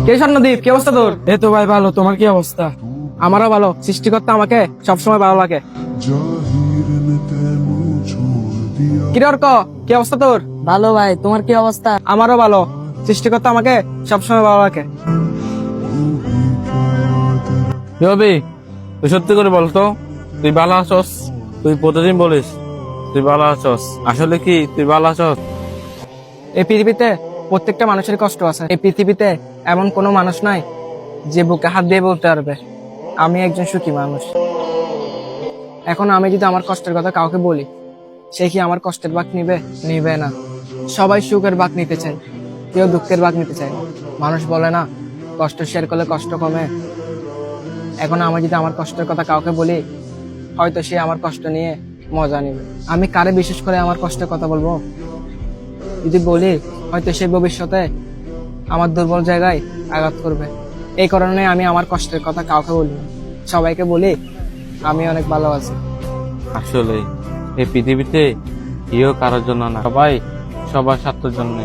কে স্বর্ণদীপ, কি অবস্থা তোর? এই তো ভাই ভালো, তোমার কি অবস্থা? আমারও ভালো। সৃষ্টিকর্তা আমাকে সবসময় ভালো লাগে। কিরে অর্ক, কি অবস্থা তোর? ভালো ভাই, তোমার কি অবস্থা? আমারও ভালো। সৃষ্টিকর্তা আমাকে সবসময় ভালো লাগে। কি হবে? তুই সত্যি করে বলতো, তুই ভালো আছস? তুই প্রতিদিন বলিস তুই ভালো আছস, আসলে কি তুই ভালো আছস? এই পৃথিবীতে প্রত্যেকটা মানুষের কষ্ট আছে। এই পৃথিবীতে এমন কোনো মানুষ নাই যে বুকে হাত দিয়ে বলতে পারবে আমি একজন সুখী মানুষ। এখন আমি যদি আমার কষ্টের কথা কাউকে বলি, সে কি আমার কষ্টের ভাগ নিবে? নিবে না। সবাই সুখের ভাগ নিতে চায়, কেউ দুঃখের ভাগ নিতে চায় না। মানুষ বলে না, কষ্ট শেয়ার করলে কষ্ট কমে। এখন আমি যদি আমার কষ্টের কথা কাউকে বলি, হয়তো সে আমার কষ্ট নিয়ে মজা নিবে। আমি কারে বিশেষ করে আমার কষ্টের কথা বলবো? যদি বলি, হয়তো সে ভবিষ্যতে আমার দুর্বল জায়গায় আঘাত করবে। এই কারণে আমি আমার কষ্টের কথা কাউকে বলি না। সবাইকে বলি আমি অনেক ভালো আছি। আসলে এই পৃথিবীতে কেউ কারোর জন্য না, সবাই সবার স্বার্থের জন্য।